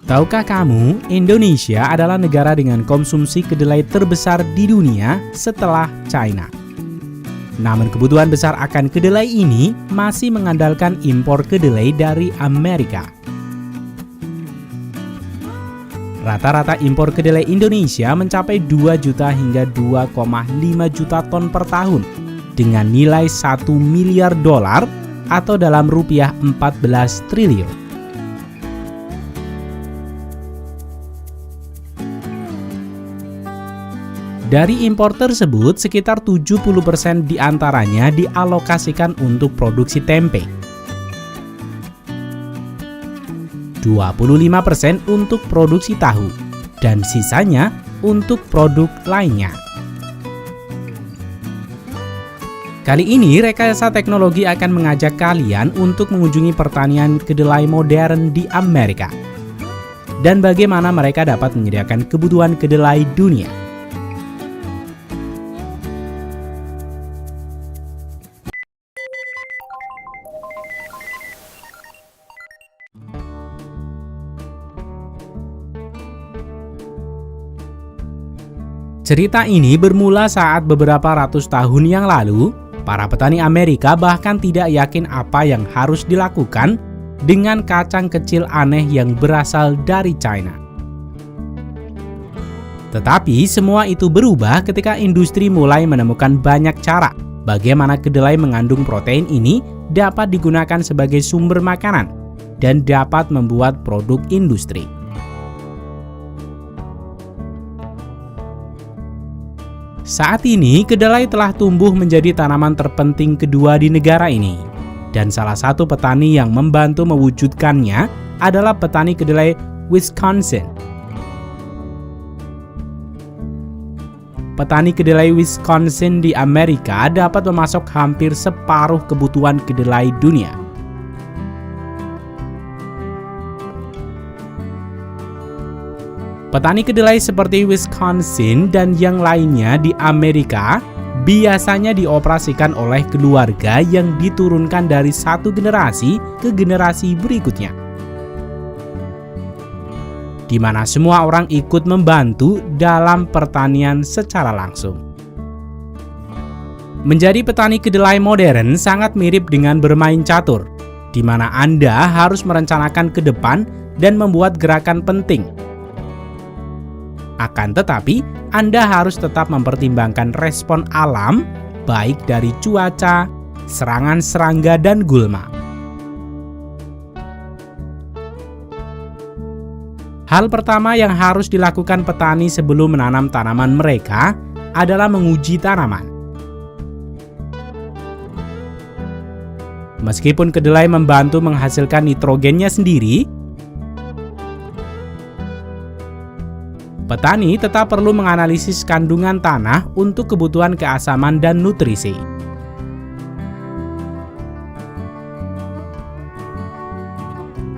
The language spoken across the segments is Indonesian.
Tahukah kamu, Indonesia adalah negara dengan konsumsi kedelai terbesar di dunia setelah China. Namun kebutuhan besar akan kedelai ini masih mengandalkan impor kedelai dari Amerika. Rata-rata impor kedelai Indonesia mencapai 2 juta hingga 2,5 juta ton per tahun dengan nilai 1 miliar dolar atau dalam rupiah 14 triliun. Dari impor tersebut, sekitar 70% diantaranya dialokasikan untuk produksi tempe, 25% untuk produksi tahu, dan sisanya untuk produk lainnya. Kali ini, Rekayasa Teknologi akan mengajak kalian untuk mengunjungi pertanian kedelai modern di Amerika dan bagaimana mereka dapat menyediakan kebutuhan kedelai dunia. Cerita ini bermula saat beberapa ratus tahun yang lalu, para petani Amerika bahkan tidak yakin apa yang harus dilakukan dengan kacang kecil aneh yang berasal dari China. Tetapi semua itu berubah ketika industri mulai menemukan banyak cara bagaimana kedelai mengandung protein ini dapat digunakan sebagai sumber makanan dan dapat membuat produk industri. Saat ini, kedelai telah tumbuh menjadi tanaman terpenting kedua di negara ini. Dan salah satu petani yang membantu mewujudkannya adalah petani kedelai Wisconsin. Petani kedelai Wisconsin di Amerika dapat memasok hampir separuh kebutuhan kedelai dunia. Petani kedelai seperti Wisconsin dan yang lainnya di Amerika biasanya dioperasikan oleh keluarga yang diturunkan dari satu generasi ke generasi berikutnya, di mana semua orang ikut membantu dalam pertanian secara langsung. Menjadi petani kedelai modern sangat mirip dengan bermain catur, di mana Anda harus merencanakan ke depan dan membuat gerakan penting. Akan tetapi, Anda harus tetap mempertimbangkan respon alam, baik dari cuaca, serangan serangga, dan gulma. Hal pertama yang harus dilakukan petani sebelum menanam tanaman mereka adalah menguji tanaman. Meskipun kedelai membantu menghasilkan nitrogennya sendiri, petani tetap perlu menganalisis kandungan tanah untuk kebutuhan keasaman dan nutrisi.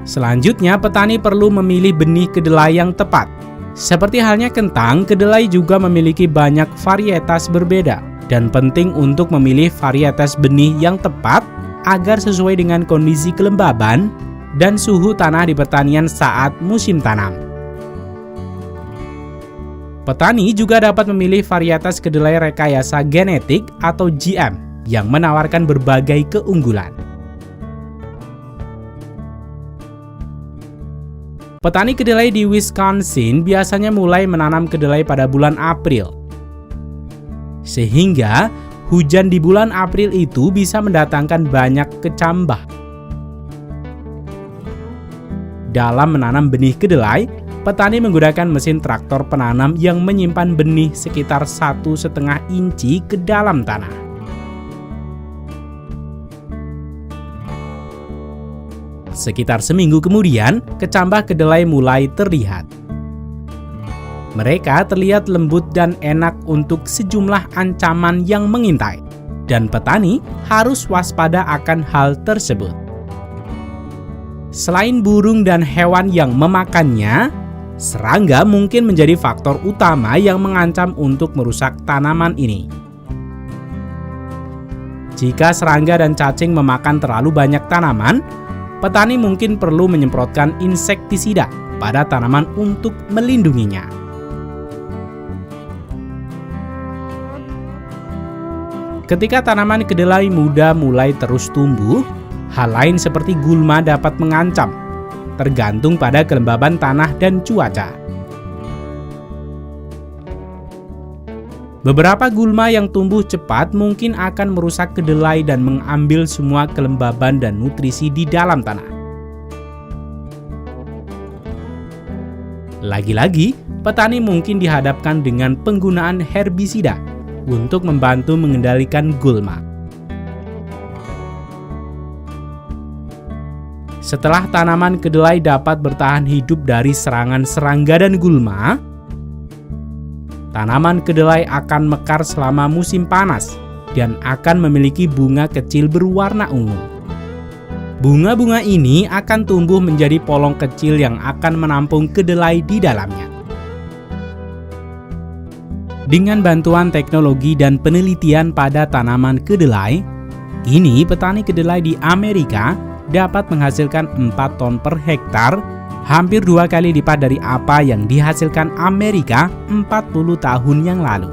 Selanjutnya, petani perlu memilih benih kedelai yang tepat. Seperti halnya kentang, kedelai juga memiliki banyak varietas berbeda, dan penting untuk memilih varietas benih yang tepat agar sesuai dengan kondisi kelembaban dan suhu tanah di pertanian saat musim tanam. Petani juga dapat memilih varietas kedelai rekayasa genetik atau GM yang menawarkan berbagai keunggulan. Petani kedelai di Wisconsin biasanya mulai menanam kedelai pada bulan April. Sehingga hujan di bulan April itu bisa mendatangkan banyak kecambah. Dalam menanam benih kedelai, petani menggunakan mesin traktor penanam yang menyimpan benih sekitar 1,5 inci ke dalam tanah. Sekitar seminggu kemudian, kecambah kedelai mulai terlihat. Mereka terlihat lembut dan enak untuk sejumlah ancaman yang mengintai, dan petani harus waspada akan hal tersebut. Selain burung dan hewan yang memakannya, serangga mungkin menjadi faktor utama yang mengancam untuk merusak tanaman ini. Jika serangga dan cacing memakan terlalu banyak tanaman, petani mungkin perlu menyemprotkan insektisida pada tanaman untuk melindunginya. Ketika tanaman kedelai muda mulai terus tumbuh, hal lain seperti gulma dapat mengancam, tergantung pada kelembaban tanah dan cuaca. Beberapa gulma yang tumbuh cepat mungkin akan merusak kedelai dan mengambil semua kelembaban dan nutrisi di dalam tanah. Lagi-lagi, petani mungkin dihadapkan dengan penggunaan herbisida untuk membantu mengendalikan gulma. Setelah tanaman kedelai dapat bertahan hidup dari serangan serangga dan gulma, tanaman kedelai akan mekar selama musim panas dan akan memiliki bunga kecil berwarna ungu. Bunga-bunga ini akan tumbuh menjadi polong kecil yang akan menampung kedelai di dalamnya. Dengan bantuan teknologi dan penelitian pada tanaman kedelai, kini petani kedelai di Amerika dapat menghasilkan 4 ton per hektar, hampir 2 kali lipat dari apa yang dihasilkan Amerika 40 tahun yang lalu.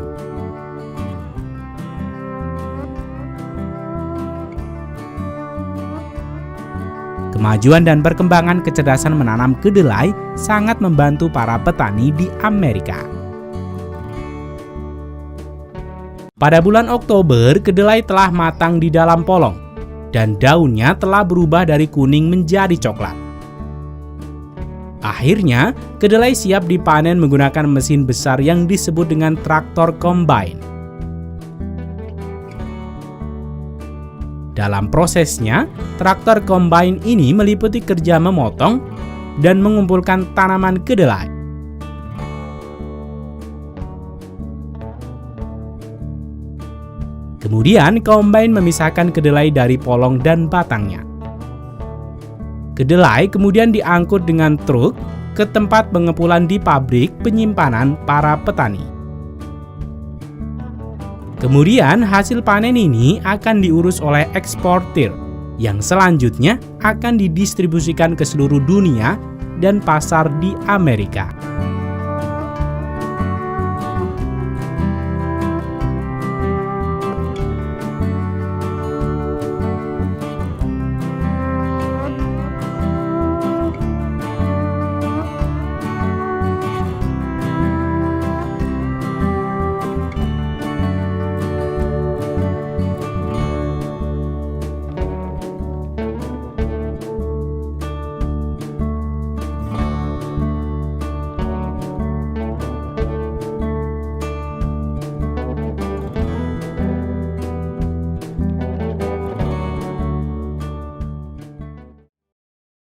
Kemajuan dan perkembangan kecerdasan menanam kedelai sangat membantu para petani di Amerika. Pada bulan Oktober, kedelai telah matang di dalam polong, dan daunnya telah berubah dari kuning menjadi coklat. Akhirnya, kedelai siap dipanen menggunakan mesin besar yang disebut dengan traktor combine. Dalam prosesnya, traktor combine ini meliputi kerja memotong dan mengumpulkan tanaman kedelai. Kemudian, combine memisahkan kedelai dari polong dan batangnya. Kedelai kemudian diangkut dengan truk ke tempat pengepulkan di pabrik penyimpanan para petani. Kemudian hasil panen ini akan diurus oleh eksportir yang selanjutnya akan didistribusikan ke seluruh dunia dan pasar di Amerika.